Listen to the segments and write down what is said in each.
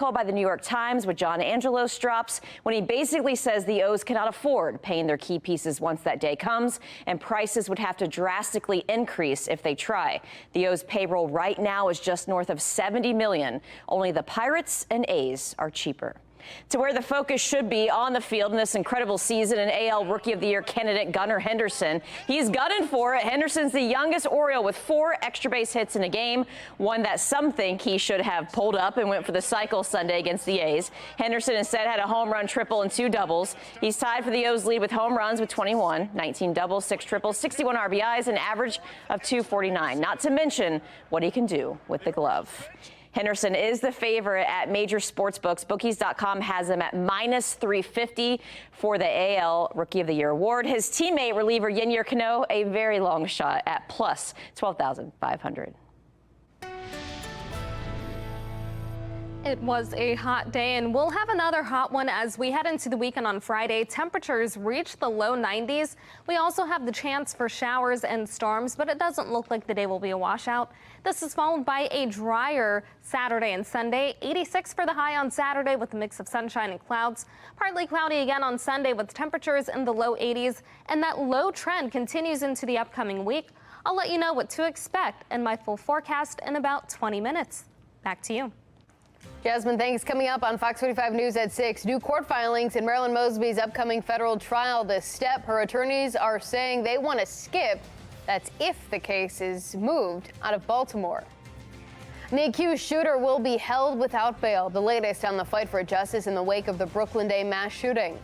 Called by the New York Times with John Angelos drops when he basically says the O's cannot afford paying their key pieces once that day comes, and prices would have to drastically increase if they try. The O's payroll right now is just north of $70 million. Only the Pirates and A's are cheaper. To where the focus should be on the field in this incredible season, and AL Rookie of the Year candidate Gunnar Henderson. He's gunning for it. Henderson's the youngest Oriole with 4 extra base hits in a game, one that some think he should have pulled up and went for the cycle Sunday against the A's. Henderson instead had a home run, triple, and 2 doubles. He's tied for the O's lead with home runs with 21, 19 doubles, 6 triples, 61 RBIs, an average of 249. Not to mention what he can do with the glove. Henderson is the favorite at major sports books. Bookies.com has him at -350 for the AL Rookie of the Year award. His teammate, reliever Yennier Cano, a very long shot at plus 12,500. It was a hot day, and we'll have another hot one as we head into the weekend on Friday. Temperatures reach the low 90s. We also have the chance for showers and storms, but it doesn't look like the day will be a washout. This is followed by a drier Saturday and Sunday. 86 for the high on Saturday with a mix of sunshine and clouds. Partly cloudy again on Sunday with temperatures in the low 80s, and that low trend continues into the upcoming week. I'll let you know what to expect in my full forecast in about 20 minutes. Back to you. Jasmine, thanks. Coming up on Fox 45 News at 6, new court filings in Marilyn Mosby's upcoming federal trial. This step her attorneys are saying they want to skip. That's if the case is moved out of Baltimore. The accused shooter will be held without bail. The latest on the fight for justice in the wake of the Brooklyn Day mass shooting.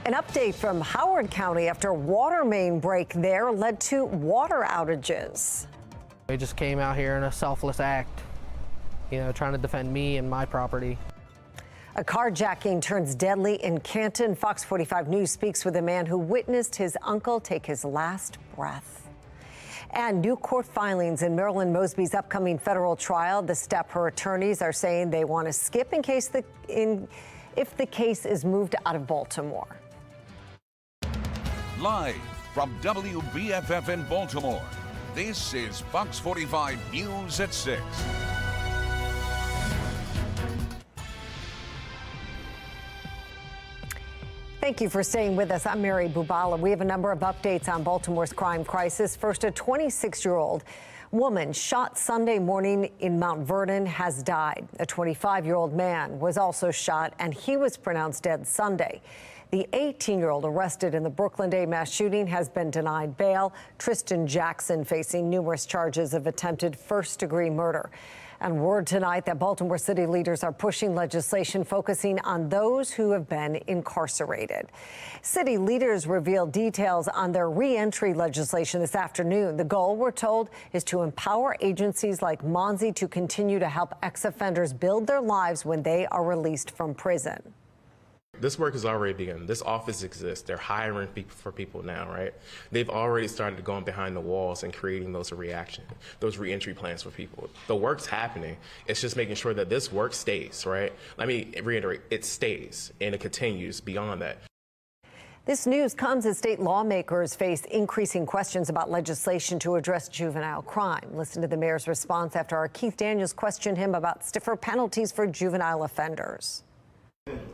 An update from Howard County after a water main break there led to water outages. They just came out here in a selfless act, trying to defend me and my property. A carjacking turns deadly in Canton. Fox 45 News speaks with a man who witnessed his uncle take his last breath. And new court filings in Marilyn Mosby's upcoming federal trial. The step her attorneys are saying they want to skip if the case is moved out of Baltimore. Live from WBFF in Baltimore, this is Fox 45 News at 6. Thank you for staying with us. I'm Mary Bubala. We have a number of updates on Baltimore's crime crisis. First, a 26-year-old Woman shot Sunday morning in Mount Vernon has died. A 25-year-old man was also shot, and he was pronounced dead Sunday. The 18-year-old arrested in the Brooklyn Day mass shooting has been denied bail. Tristan Jackson facing numerous charges of attempted first-degree murder. And word tonight that Baltimore City leaders are pushing legislation focusing on those who have been incarcerated. City leaders revealed details on their re-entry legislation this afternoon. The goal, we're told, is to empower agencies like Monsey to continue to help ex-offenders build their lives when they are released from prison. This work has already begun. This office exists. They're hiring for people now, right? They've already started going behind the walls and creating those re-entry plans for people. The work's happening. It's just making sure that this work stays, right? Let me reiterate, it stays and it continues beyond that. This news comes as state lawmakers face increasing questions about legislation to address juvenile crime. Listen to the mayor's response after our Keith Daniels questioned him about stiffer penalties for juvenile offenders.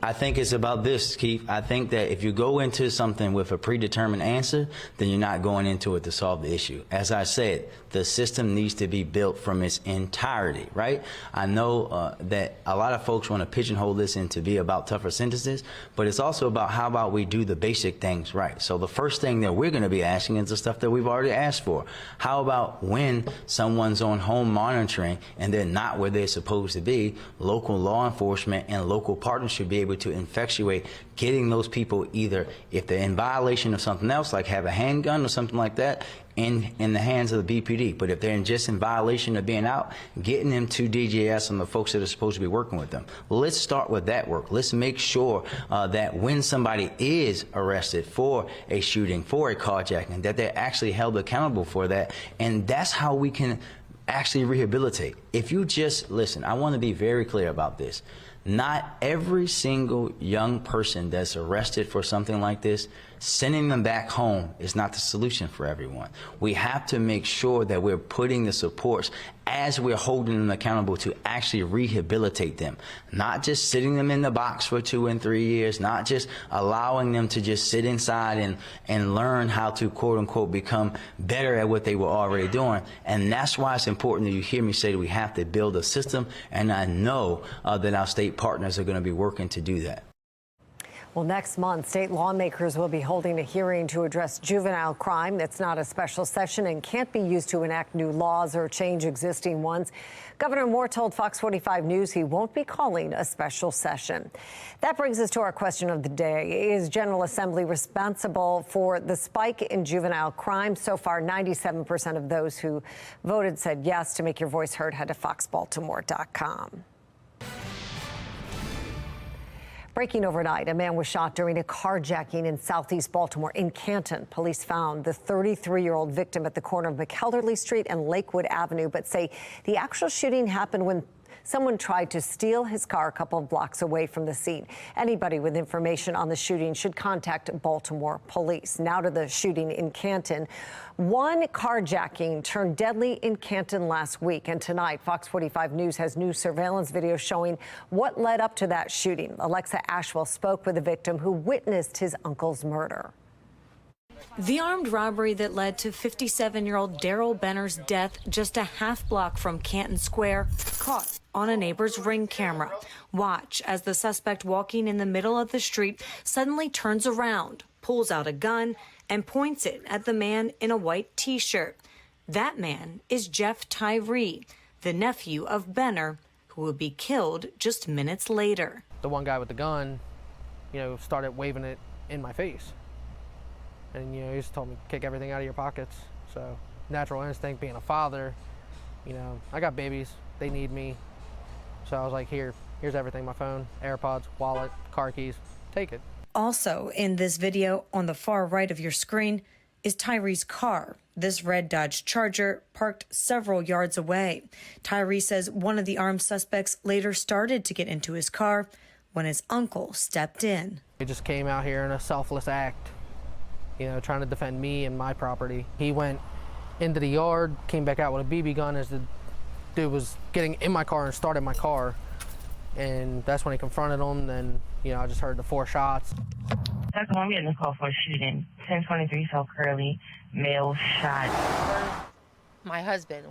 I think it's about this, Keith. I think that if you go into something with a predetermined answer, then you're not going into it to solve the issue. As I said, the system needs to be built from its entirety, right? I know that a lot of folks want to pigeonhole this into be about tougher sentences, but it's also about how about we do the basic things right. So the first thing that we're going to be asking is the stuff that we've already asked for. How about when someone's on home monitoring and they're not where they're supposed to be, local law enforcement and local partners should be able to effectuate getting those people, either if they're in violation of something else, like have a handgun or something like that, in the hands of the BPD. But if they're just in violation of being out, getting them to DJS and the folks that are supposed to be working with them. Let's start with that work. Let's make sure that when somebody is arrested for a shooting, for a carjacking, that they're actually held accountable for that. And that's how we can actually rehabilitate. If you just listen, I want to be very clear about this. Not every single young person that's arrested for something like this, sending them back home is not the solution for everyone. We have to make sure that we're putting the supports as we're holding them accountable to actually rehabilitate them. Not just sitting them in the box for 2 and 3 years, not just allowing them to just sit inside and learn how to, quote unquote, become better at what they were already doing. And that's why it's important that you hear me say that we have to build a system, and I know that our state partners are going to be working to do that. Well, next month, state lawmakers will be holding a hearing to address juvenile crime. That's not a special session and can't be used to enact new laws or change existing ones. Governor Moore told Fox 45 News he won't be calling a special session. That brings us to our question of the day. Is General Assembly responsible for the spike in juvenile crime? So far, 97% of those who voted said yes. To make your voice heard, head to foxbaltimore.com. Breaking overnight, a man was shot during a carjacking in southeast Baltimore. In Canton, police found the 33-year-old victim at the corner of McElderly Street and Lakewood Avenue, but say the actual shooting happened when someone tried to steal his car a couple of blocks away from the scene. Anybody with information on the shooting should contact Baltimore police. Now to the shooting in Canton. One carjacking turned deadly in Canton last week, and tonight Fox 45 News has new surveillance video showing what led up to that shooting. Alexa Ashwell spoke with a victim who witnessed his uncle's murder. The armed robbery that led to 57-year-old Daryl Benner's death just a half block from Canton Square caught on a neighbor's Ring camera. Watch as the suspect walking in the middle of the street suddenly turns around, pulls out a gun, and points it at the man in a white T-shirt. That man is Jeff Tyree, the nephew of Benner, who would be killed just minutes later. The one guy with the gun, started waving it in my face. And, he just told me, kick everything out of your pockets. So, natural instinct, being a father, I got babies, they need me. So I was like, here's everything, my phone, AirPods, wallet, car keys, take it. Also in this video on the far right of your screen is Tyree's car. This red Dodge Charger parked several yards away. Tyree says one of the armed suspects later started to get into his car when his uncle stepped in. He just came out here in a selfless act, trying to defend me and my property. He went into the yard, came back out with a BB gun as the dude was getting in my car and started my car. And that's when he confronted him. Then, I just heard the 4 shots. That's when I'm getting a call for a shooting. 1023 South Curly, male shot. My husband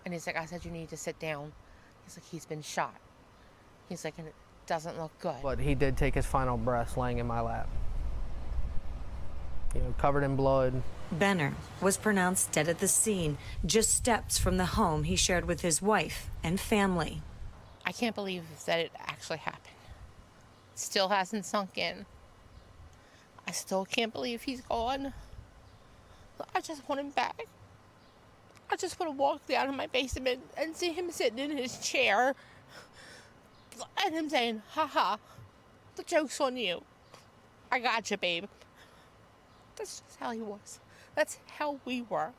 And he's like, I said, you need to sit down. He's like, he's been shot. He's like, and it doesn't look good. But he did take his final breaths laying in my lap. You know, covered in blood. Benner was pronounced dead at the scene, just steps from the home he shared with his wife and family. I can't believe that it actually happened. It still hasn't sunk in. I still can't believe he's gone. I just want him back. I just want to walk down in my basement and see him sitting in his chair and him saying, haha, the joke's on you. I got you, babe. That's just how he was. That's how we were.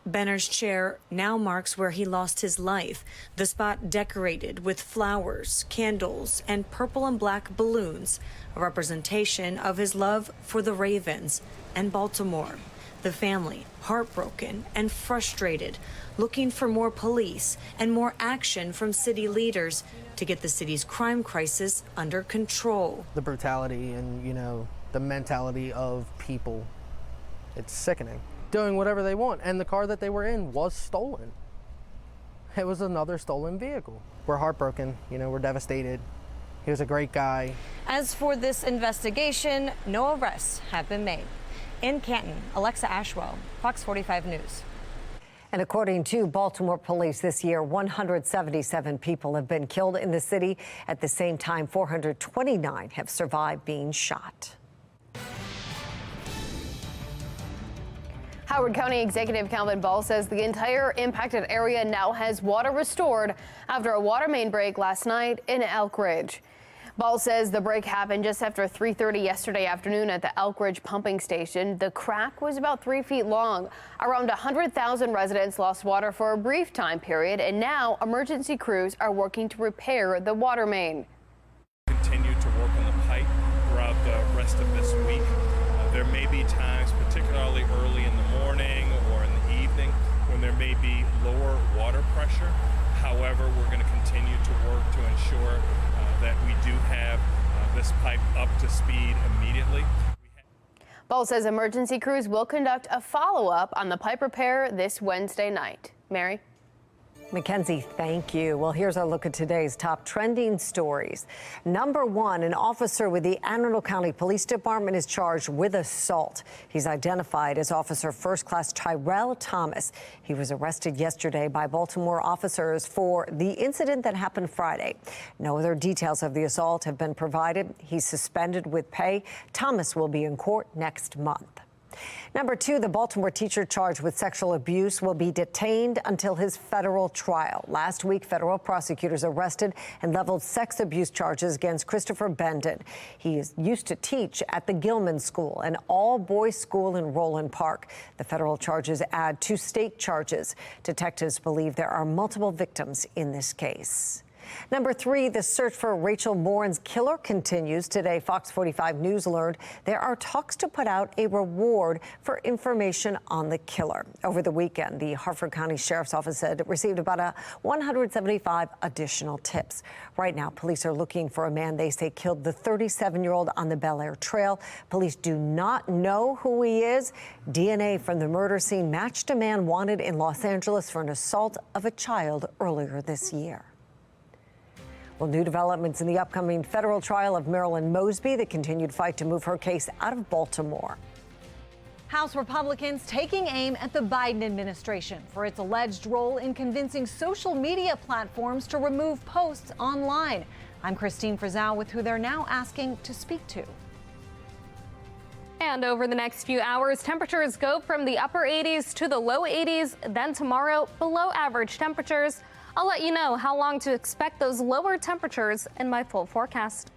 Benner's chair now marks where he lost his life. The spot decorated with flowers, candles, and purple and black balloons, a representation of his love for the Ravens and Baltimore. The family, heartbroken and frustrated, looking for more police and more action from city leaders to get the city's crime crisis under control. The brutality and, you know, the mentality of people, it's sickening. Doing whatever they want, and the car that they were in was stolen. It was another stolen vehicle. We're heartbroken, you know, we're devastated. He was a great guy. As for this investigation, no arrests have been made. In Canton, Alexa Ashwell, Fox 45 News. And according to Baltimore police this year, 177 people have been killed in the city. At the same time, 429 have survived being shot. Howard County Executive Calvin Ball says the entire impacted area now has water restored after a water main break last night in Elk Ridge. Ball says the break happened just after 3:30 yesterday afternoon at the Elk Ridge pumping station. The crack was about 3 feet long. Around 100,000 residents lost water for a brief time period, and now emergency crews are working to repair the water main. Continue to work on the pipe throughout the rest of this week. There may be times, particularly early in the morning or in the evening, when there may be lower water pressure. However, we're going to continue to work to ensure that we do have this pipe up to speed immediately. Ball says emergency crews will conduct a follow-up on the pipe repair this Wednesday night. Mary? Mackenzie, thank you. Well, here's our look at today's top trending stories. Number one, an officer with the Anne Arundel County Police Department is charged with assault. He's identified as Officer First Class Tyrell Thomas. He was arrested yesterday by Baltimore officers for the incident that happened Friday. No other details of the assault have been provided. He's suspended with pay. Thomas will be in court next month. Number two, the Baltimore teacher charged with sexual abuse will be detained until his federal trial. Last week, federal prosecutors arrested and leveled sex abuse charges against Christopher Bendon. He used to teach at the Gilman School, an all-boys school in Roland Park. The federal charges add 2 state charges. Detectives believe there are multiple victims in this case. Number three, the search for Rachel Morin's killer continues. Today, Fox 45 News learned there are talks to put out a reward for information on the killer. Over the weekend, the Harford County Sheriff's Office said it received about 175 additional tips. Right now, police are looking for a man they say killed the 37-year-old on the Bel Air Trail. Police do not know who he is. DNA from the murder scene matched a man wanted in Los Angeles for an assault of a child earlier this year. Well, new developments in the upcoming federal trial of Marilyn Mosby, the continued fight to move her case out of Baltimore. House Republicans taking aim at the Biden administration for its alleged role in convincing social media platforms to remove posts online. I'm Christine Frizzell with who they're now asking to speak to. And over the next few hours, temperatures go from the upper 80s to the low 80s. Then tomorrow, below average temperatures. I'll let you know how long to expect those lower temperatures in my full forecast.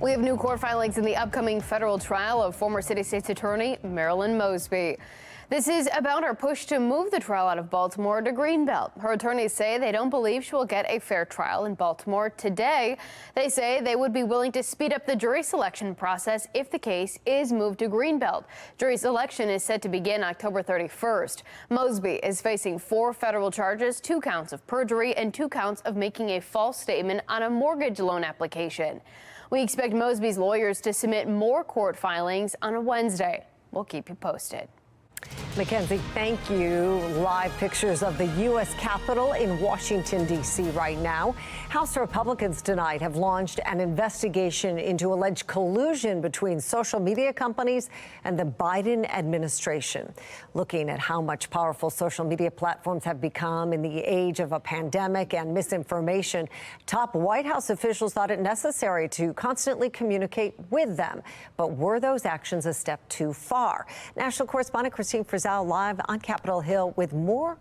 We have new court filings in the upcoming federal trial of former City State's Attorney Marilyn Mosby. This is about her push to move the trial out of Baltimore to Greenbelt. Her attorneys say they don't believe she will get a fair trial in Baltimore today. They say they would be willing to speed up the jury selection process if the case is moved to Greenbelt. Jury selection is set to begin October 31st. Mosby is facing 4 federal charges, 2 counts of perjury and 2 counts of making a false statement on a mortgage loan application. We expect Mosby's lawyers to submit more court filings on a Wednesday. We'll keep you posted. Mackenzie, thank you. Live pictures of the U.S. Capitol in Washington, D.C. right now. House Republicans tonight have launched an investigation into alleged collusion between social media companies and the Biden administration. Looking at how much powerful social media platforms have become in the age of a pandemic and misinformation, top White House officials thought it necessary to constantly communicate with them. But were those actions a step too far? National correspondent Christine Frizzell live on Capitol Hill with more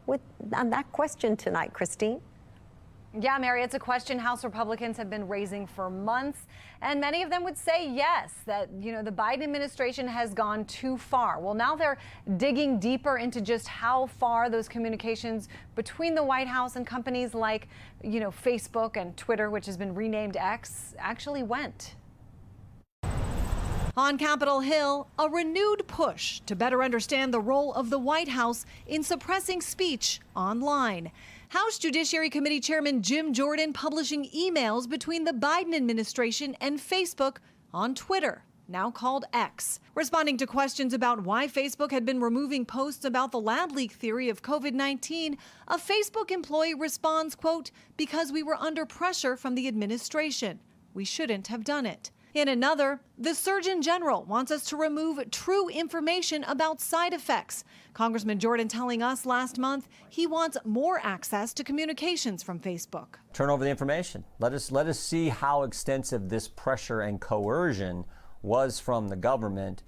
on that question tonight. Christine? Yeah, Mary, it's a question House Republicans have been raising for months, and many of them would say yes, that, the Biden administration has gone too far. Well, now they're digging deeper into just how far those communications between the White House and companies like, Facebook and Twitter, which has been renamed X, actually went. On Capitol Hill, a renewed push to better understand the role of the White House in suppressing speech online. House Judiciary Committee Chairman Jim Jordan publishing emails between the Biden administration and Facebook on Twitter, now called X. Responding to questions about why Facebook had been removing posts about the lab leak theory of COVID-19, a Facebook employee responds, quote, "Because we were under pressure from the administration. We shouldn't have done it." In another, the Surgeon General wants us to remove true information about side effects. Congressman Jordan telling us last month he wants more access to communications from Facebook. Turn over the information. Let us see how extensive this pressure and coercion was from the government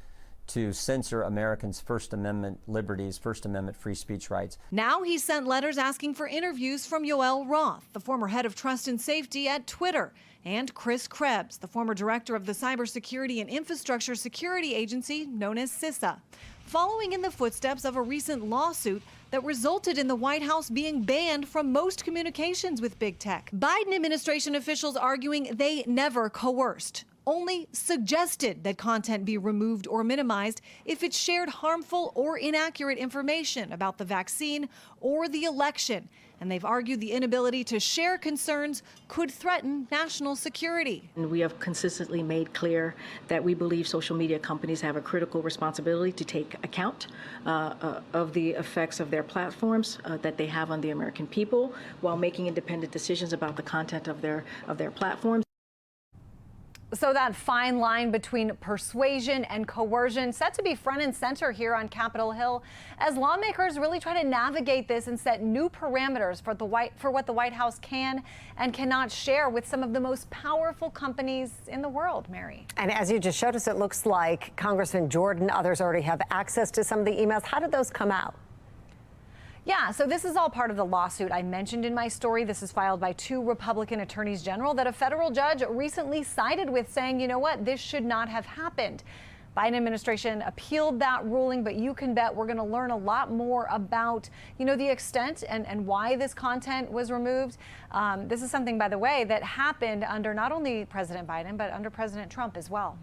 to censor Americans' First Amendment liberties, First Amendment free speech rights. Now he sent letters asking for interviews from Yoel Roth, the former head of trust and safety at Twitter, and Chris Krebs, the former director of the Cybersecurity and Infrastructure Security Agency known as CISA, following in the footsteps of a recent lawsuit that resulted in the White House being banned from most communications with big tech. Biden administration officials arguing they never coerced, only suggested that content be removed or minimized if it shared harmful or inaccurate information about the vaccine or the election. And they've argued the inability to share concerns could threaten national security. And we have consistently made clear that we believe social media companies have a critical responsibility to take account of the effects of their platforms that they have on the American people while making independent decisions about the content of their platforms. So that fine line between persuasion and coercion set to be front and center here on Capitol Hill as lawmakers really try to navigate this and set new parameters for what the White House can and cannot share with some of the most powerful companies in the world, Mary. And as you just showed us, it looks like Congressman Jordan, others already have access to some of the emails. How did those come out? Yeah, so this is all part of the lawsuit I mentioned in my story. This is filed by 2 Republican attorneys general that a federal judge recently sided with, saying, you know what, this should not have happened. Biden administration appealed that ruling, but you can bet we're going to learn a lot more about, the extent and why this content was removed. This is something, by the way, that happened under not only President Biden, but under President Trump as well.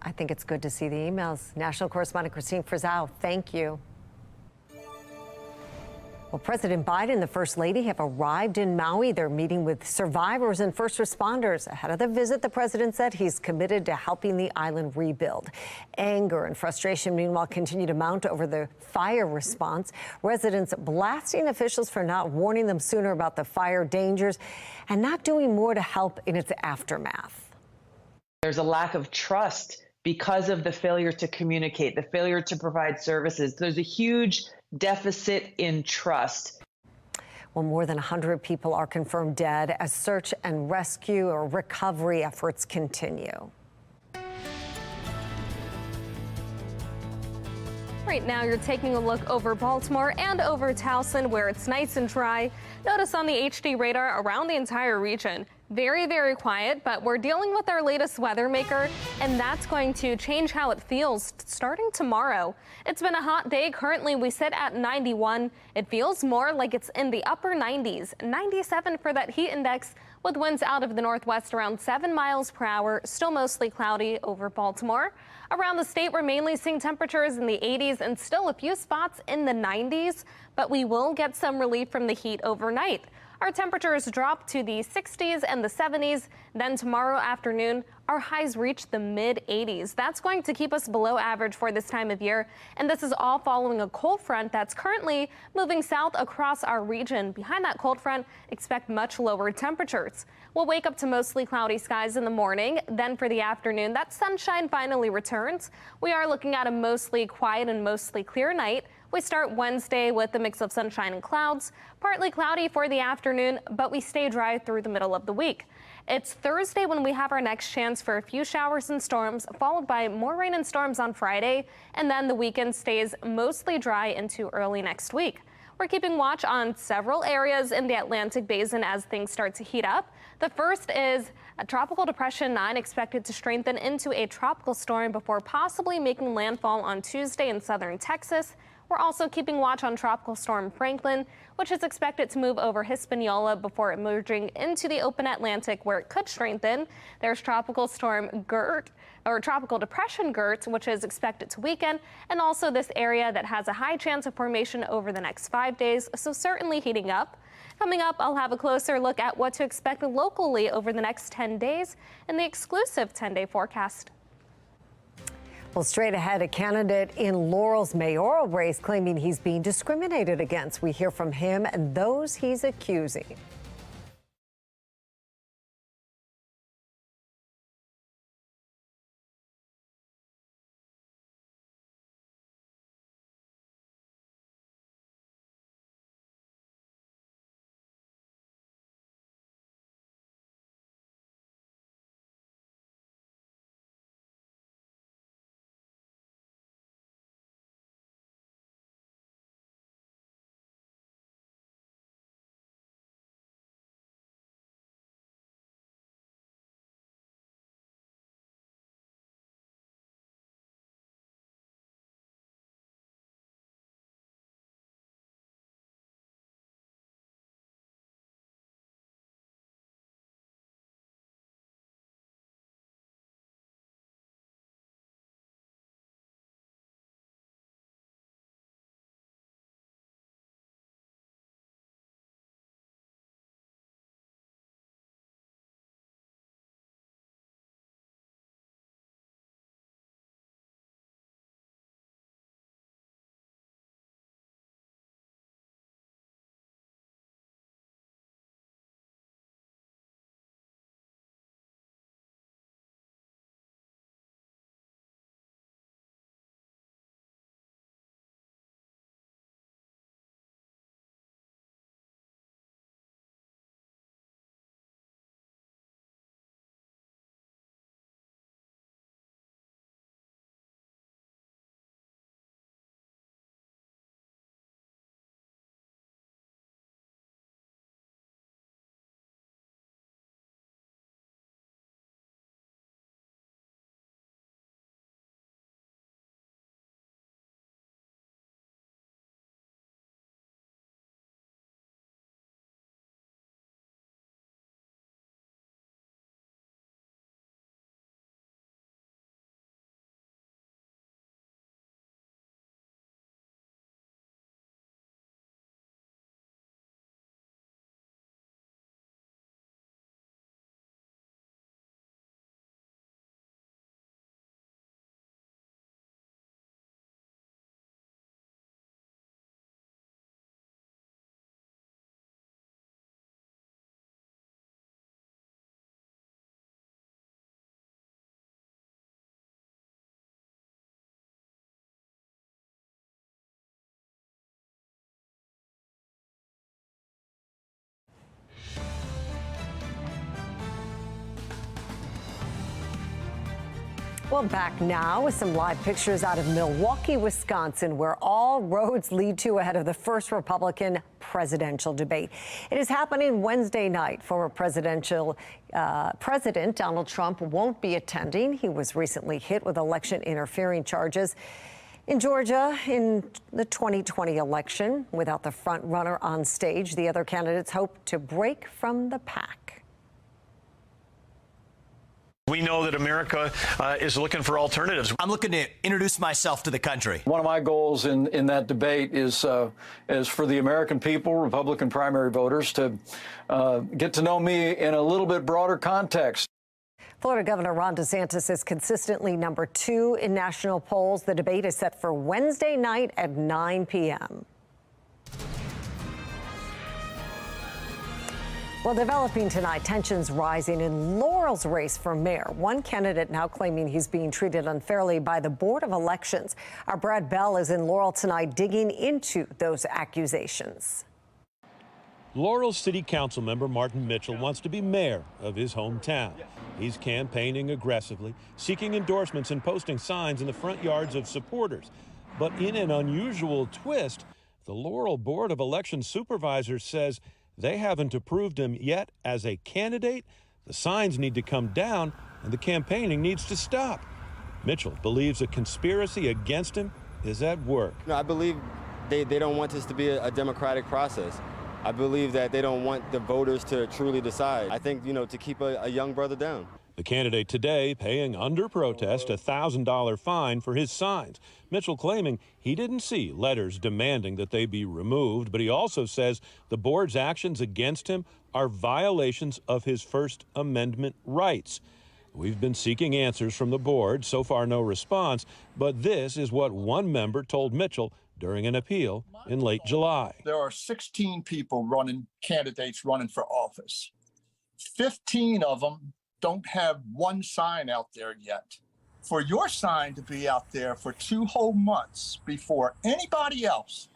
I think it's good to see the emails. National correspondent Christine Frizzell, thank you. Well, President Biden and the First Lady have arrived in Maui. They're meeting with survivors and first responders. Ahead of the visit, the president said he's committed to helping the island rebuild. Anger and frustration, meanwhile, continue to mount over the fire response. Residents blasting officials for not warning them sooner about the fire dangers and not doing more to help in its aftermath. There's a lack of trust because of the failure to communicate, the failure to provide services. There's a huge deficit in trust. Well, more than 100 people are confirmed dead as search and rescue or recovery efforts continue. Right now, you're taking a look over Baltimore and over Towson, where it's nice and dry. Notice on the HD radar around the entire region. Very, very quiet, but we're dealing with our latest weather maker, and that's going to change how it feels starting tomorrow. It's been a hot day. Currently, we sit at 91. It feels more like it's in the upper 90s, 97 for that heat index, with winds out of the northwest around 7 miles per hour, still mostly cloudy over Baltimore. Around the state, we're mainly seeing temperatures in the 80s and still a few spots in the 90s, but we will get some relief from the heat overnight. Our temperatures drop to the 60s and the 70s. Then tomorrow afternoon, our highs reach the mid-80s. That's going to keep us below average for this time of year. And this is all following a cold front that's currently moving south across our region. Behind that cold front, expect much lower temperatures. We'll wake up to mostly cloudy skies in the morning. Then for the afternoon, that sunshine finally returns. We are looking at a mostly quiet and mostly clear night. We start Wednesday with a mix of sunshine and clouds, partly cloudy for the afternoon, but we stay dry through the middle of the week. It's Thursday when we have our next chance for a few showers and storms, followed by more rain and storms on Friday, and then the weekend stays mostly dry into early next week. We're keeping watch on several areas in the Atlantic Basin as things start to heat up. The first is a Tropical Depression 9 expected to strengthen into a tropical storm before possibly making landfall on Tuesday in southern Texas. We're also keeping watch on Tropical Storm Franklin, which is expected to move over Hispaniola before emerging into the open Atlantic, where it could strengthen. There's Tropical Storm Gert, or Tropical Depression Gert, which is expected to weaken, and also this area that has a high chance of formation over the next 5 days, so certainly heating up. Coming up, I'll have a closer look at what to expect locally over the next 10 days in the exclusive 10-day forecast. Well, straight ahead, a candidate in Laurel's mayoral race claiming he's being discriminated against. We hear from him and those he's accusing. Well, back now with some live pictures out of Milwaukee, Wisconsin, where all roads lead to ahead of the first Republican presidential debate. It is happening Wednesday night. Former President Donald Trump won't be attending. He was recently hit with election interfering charges in Georgia in the 2020 election. Without the front runner on stage, the other candidates hope to break from the pack. We know that America is looking for alternatives. I'm looking to introduce myself to the country. One of my goals in that debate is for the American people, Republican primary voters, to get to know me in a little bit broader context. Florida Governor Ron DeSantis is consistently number 2 in national polls. The debate is set for Wednesday night at 9 p.m. Well, developing tonight, tensions rising in Laurel's race for mayor. One candidate now claiming he's being treated unfairly by the Board of Elections. Our Brad Bell is in Laurel tonight digging into those accusations. Laurel City Council member Martin Mitchell wants to be mayor of his hometown. He's campaigning aggressively, seeking endorsements and posting signs in the front yards of supporters. But in an unusual twist, the Laurel Board of Election Supervisors says they haven't approved him yet as a candidate. The signs need to come down and the campaigning needs to stop. Mitchell believes a conspiracy against him is at work. No, I believe they don't want this to be a democratic process. I believe that they don't want the voters to truly decide. I think, to keep a young brother down. The candidate today paying under protest a $1,000 fine for his signs. Mitchell claiming he didn't see letters demanding that they be removed, but he also says the board's actions against him are violations of his First Amendment rights. We've been seeking answers from the board. So far, no response. But this is what one member told Mitchell during an appeal in late July. There are 16 candidates running for office. 15 of them don't have one sign out there yet. For your sign to be out there for 2 whole months before anybody else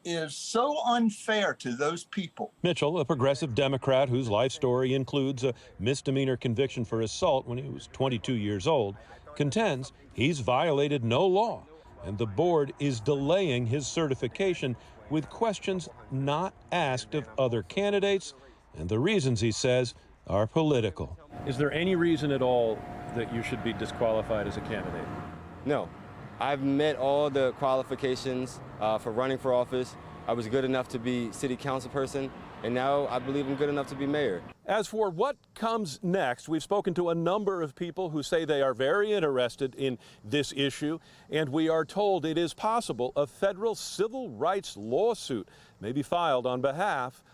is so unfair to those people. Mitchell, a progressive Democrat whose life story includes a misdemeanor conviction for assault when he was 22 years old, contends he's violated no law, and the board is delaying his certification with questions not asked of other candidates, and the reasons, he says, are political. Is there any reason at all that you should be disqualified as a candidate? No. I've met all the qualifications for running for office. I was good enough to be city council person, and now I believe I'm good enough to be mayor. As for what comes next, we've spoken to a number of people who say they are very interested in this issue, and we are told it is possible a federal civil rights lawsuit may be filed on behalf